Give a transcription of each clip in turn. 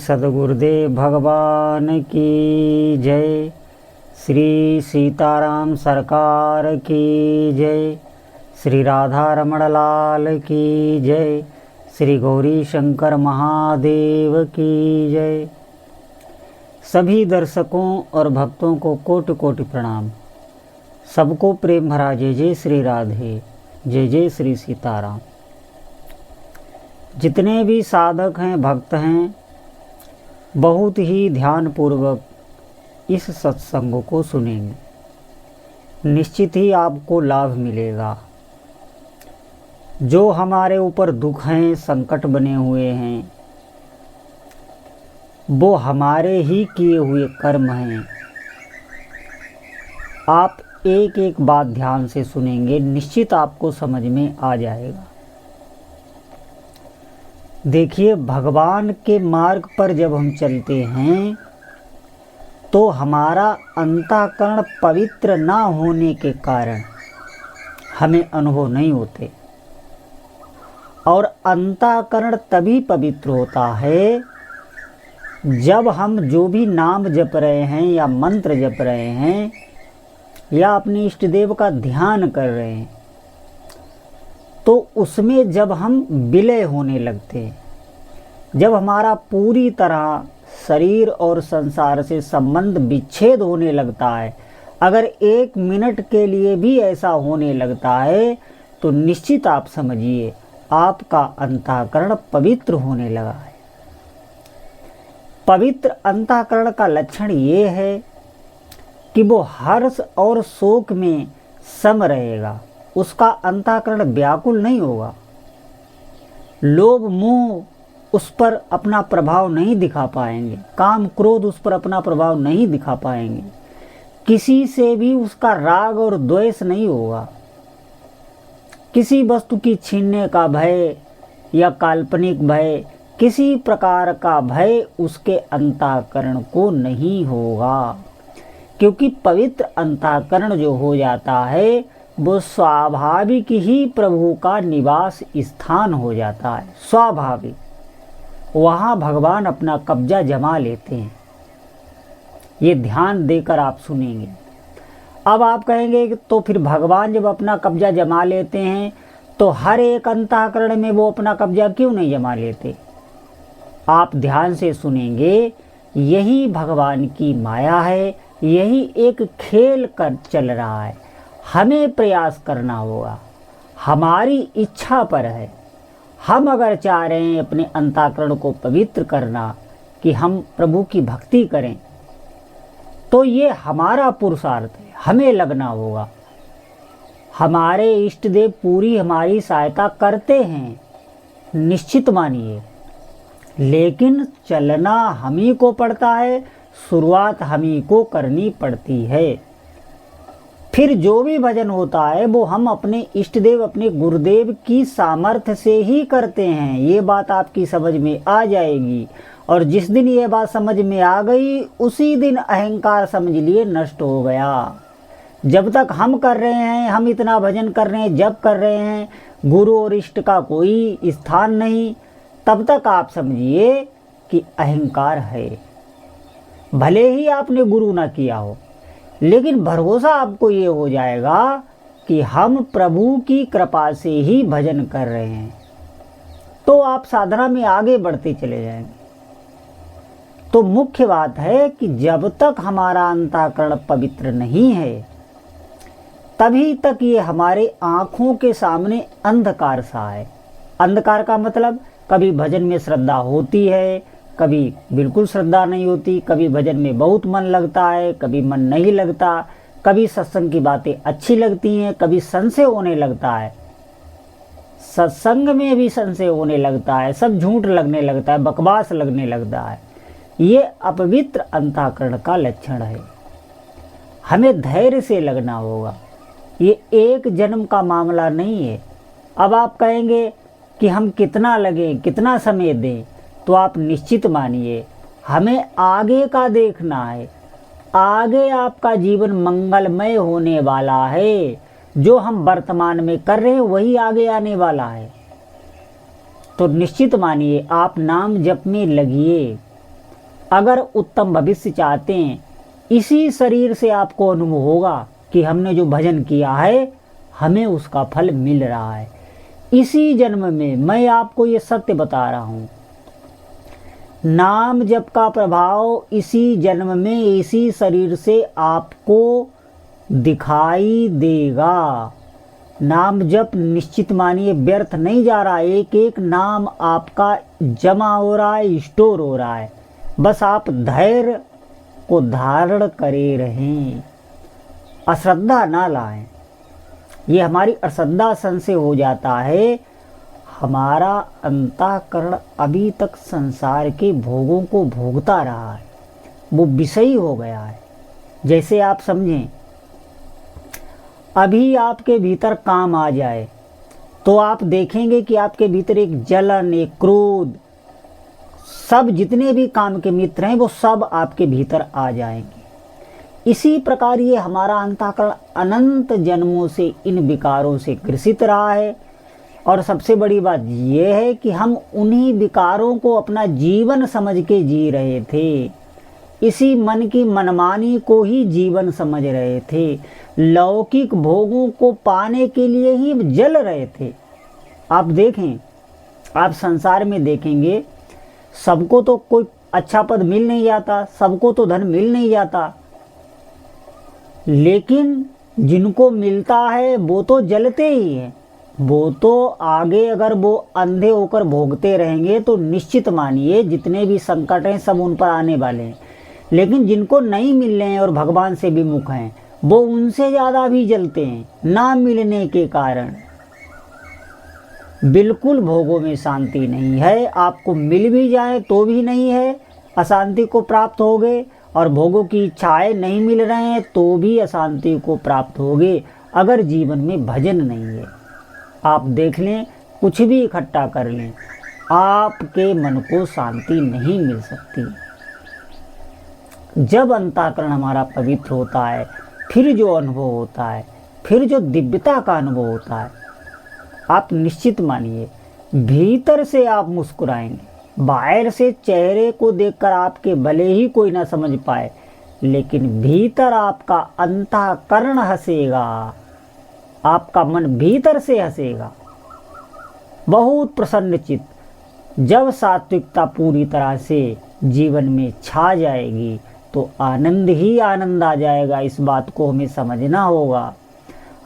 सद्गुरुदेव भगवान की जय। श्री सीताराम सरकार की जय। श्री राधा रमण लाल की जय। श्री गौरी शंकर महादेव की जय। सभी दर्शकों और भक्तों को कोटि कोटि प्रणाम। सबको प्रेम भरा जय जय श्री राधे, जय जय श्री सीताराम। जितने भी साधक हैं, भक्त हैं, बहुत ही ध्यानपूर्वक इस सत्संग को सुनेंगे। निश्चित ही आपको लाभ मिलेगा। जो हमारे ऊपर दुख हैं, संकट बने हुए हैं, वो हमारे ही किए हुए कर्म हैं। आप एक एक बात ध्यान से सुनेंगे, निश्चित आपको समझ में आ जाएगा। देखिए, भगवान के मार्ग पर जब हम चलते हैं तो हमारा अंतःकरण पवित्र ना होने के कारण हमें अनुभव नहीं होते। और अंतःकरण तभी पवित्र होता है जब हम जो भी नाम जप रहे हैं या मंत्र जप रहे हैं या अपने इष्ट देव का ध्यान कर रहे हैं, तो उसमें जब हम विलय होने लगते हैं, जब हमारा पूरी तरह शरीर और संसार से संबंध विच्छेद होने लगता है, अगर 1 मिनट के लिए भी ऐसा होने लगता है तो निश्चित आप समझिए आपका अंतःकरण पवित्र होने लगा है। पवित्र अंतःकरण का लक्षण ये है कि वो हर्ष और शोक में सम रहेगा। उसका अंतःकरण व्याकुल नहीं होगा। लोभ मोह उस पर अपना प्रभाव नहीं दिखा पाएंगे। काम क्रोध उस पर अपना प्रभाव नहीं दिखा पाएंगे। किसी से भी उसका राग और द्वेष नहीं होगा। किसी वस्तु की छीनने का भय या काल्पनिक भय, किसी प्रकार का भय उसके अंतःकरण को नहीं होगा। क्योंकि पवित्र अंतःकरण जो हो जाता है वो स्वाभाविक ही प्रभु का निवास स्थान हो जाता है। स्वाभाविक वहाँ भगवान अपना कब्जा जमा लेते हैं। ये ध्यान देकर आप सुनेंगे। अब आप कहेंगे कि तो फिर भगवान जब अपना कब्जा जमा लेते हैं तो हर एक अंतःकरण में वो अपना कब्जा क्यों नहीं जमा लेते? आप ध्यान से सुनेंगे। यही भगवान की माया है। यही एक खेल कर चल रहा है। हमें प्रयास करना होगा। हमारी इच्छा पर है। हम अगर चाह रहे हैं अपने अंतःकरण को पवित्र करना, कि हम प्रभु की भक्ति करें, तो ये हमारा पुरुषार्थ है। हमें लगना होगा। हमारे इष्ट देव पूरी हमारी सहायता करते हैं, निश्चित मानिए। लेकिन चलना हम ही को पड़ता है। शुरुआत हम ही को करनी पड़ती है। फिर जो भी भजन होता है वो हम अपने इष्ट देव, अपने गुरुदेव की सामर्थ्य से ही करते हैं। ये बात आपकी समझ में आ जाएगी। और जिस दिन ये बात समझ में आ गई, उसी दिन अहंकार समझ लिए नष्ट हो गया। जब तक हम कर रहे हैं, हम इतना भजन कर रहे हैं, जप कर रहे हैं, गुरु और इष्ट का कोई स्थान नहीं, तब तक आप समझिए कि अहंकार है। भले ही आपने गुरु ना किया हो, लेकिन भरोसा आपको ये हो जाएगा कि हम प्रभु की कृपा से ही भजन कर रहे हैं, तो आप साधना में आगे बढ़ते चले जाएंगे। तो मुख्य बात है कि जब तक हमारा अंतःकरण पवित्र नहीं है, तभी तक ये हमारे आँखों के सामने अंधकार सा है। अंधकार का मतलब कभी भजन में श्रद्धा होती है, कभी बिल्कुल श्रद्धा नहीं होती, कभी भजन में बहुत मन लगता है, कभी मन नहीं लगता, कभी सत्संग की बातें अच्छी लगती हैं, कभी संशय होने लगता है। सत्संग में भी संशय होने लगता है, सब झूठ लगने लगता है, बकवास लगने लगता है। ये अपवित्र अंतःकरण का लक्षण है। हमें धैर्य से लगना होगा। ये एक जन्म का मामला नहीं है। अब आप कहेंगे कि हम कितना लगें, कितना समय दें, तो आप निश्चित मानिए हमें आगे का देखना है। आगे आपका जीवन मंगलमय होने वाला है। जो हम वर्तमान में कर रहे हैं वही आगे आने वाला है। तो निश्चित मानिए आप नाम जप में लगिए। अगर उत्तम भविष्य चाहते हैं, इसी शरीर से आपको अनुभव होगा कि हमने जो भजन किया है हमें उसका फल मिल रहा है। इसी जन्म में मैं आपको ये सत्य बता रहा हूँ, नाम जप का प्रभाव इसी जन्म में इसी शरीर से आपको दिखाई देगा। नाम जप निश्चित मानिए व्यर्थ नहीं जा रहा है, एक एक नाम आपका जमा हो रहा है, स्टोर हो रहा है। बस आप धैर्य को धारण करे रहें, अश्रद्धा ना लाएं। ये हमारी अश्रद्धा संशय हो जाता है। हमारा अंतःकरण अभी तक संसार के भोगों को भोगता रहा है, वो विषयी हो गया है। जैसे आप समझें, अभी आपके भीतर काम आ जाए तो आप देखेंगे कि आपके भीतर एक जलन, एक क्रोध, सब जितने भी काम के मित्र हैं वो सब आपके भीतर आ जाएंगे। इसी प्रकार ये हमारा अंतःकरण अनंत जन्मों से इन विकारों से ग्रसित रहा है। और सबसे बड़ी बात यह है कि हम उन्हीं विकारों को अपना जीवन समझ के जी रहे थे, इसी मन की मनमानी को ही जीवन समझ रहे थे, लौकिक भोगों को पाने के लिए ही जल रहे थे। आप देखें, आप संसार में देखेंगे, सबको तो कोई अच्छा पद मिल नहीं जाता, सबको तो धन मिल नहीं जाता, लेकिन जिनको मिलता है वो तो जलते ही हैं। वो तो आगे अगर वो अंधे होकर भोगते रहेंगे तो निश्चित मानिए जितने भी संकट हैं सब उन पर आने वाले हैं। लेकिन जिनको नहीं मिल रहे हैं और भगवान से विमुख हैं, वो उनसे ज़्यादा भी जलते हैं ना मिलने के कारण। बिल्कुल भोगों में शांति नहीं है, आपको मिल भी जाए तो भी नहीं है, अशांति को प्राप्त होगे। और भोगों की इच्छाएं नहीं मिल रहे हैं तो भी अशांति को प्राप्त होगे, अगर जीवन में भजन नहीं है। आप देख लें, कुछ भी इकट्ठा कर लें, आपके मन को शांति नहीं मिल सकती। जब अंतःकरण हमारा पवित्र होता है, फिर जो अनुभव होता है, फिर जो दिव्यता का अनुभव होता है, आप निश्चित मानिए भीतर से आप मुस्कुराएंगे। बाहर से चेहरे को देखकर आपके भले ही कोई ना समझ पाए, लेकिन भीतर आपका अंतःकरण हंसेगा, आपका मन भीतर से हंसेगा, बहुत प्रसन्न चित्त। जब सात्विकता पूरी तरह से जीवन में छा जाएगी तो आनंद ही आनंद आ जाएगा। इस बात को हमें समझना होगा।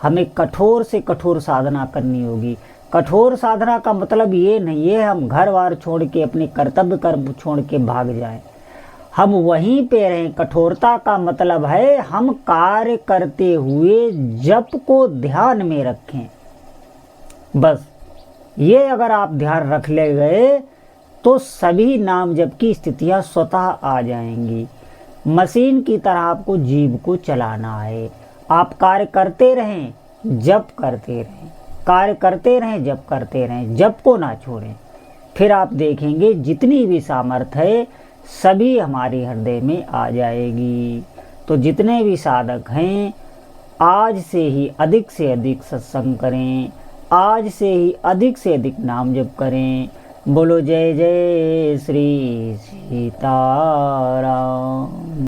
हमें कठोर से कठोर साधना करनी होगी। कठोर साधना का मतलब ये नहीं है हम घर बार छोड़ के अपने कर्तव्य कर्म छोड़ के भाग जाएं, हम वहीं पे रहें। कठोरता का मतलब है हम कार्य करते हुए जप को ध्यान में रखें। बस ये अगर आप ध्यान रख ले गए तो सभी नाम जप की स्थितियां स्वतः आ जाएंगी। मशीन की तरह आपको जीव को चलाना है। आप कार्य करते रहें, जप करते रहें, कार्य करते रहें, जप करते रहें, जप को ना छोड़ें। फिर आप देखेंगे जितनी भी सामर्थ्य है सभी हमारे हृदय में आ जाएगी। तो जितने भी साधक हैं आज से ही अधिक से अधिक सत्संग करें, आज से ही अधिक से अधिक नाम जप करें। बोलो जय जय श्री सीताराम।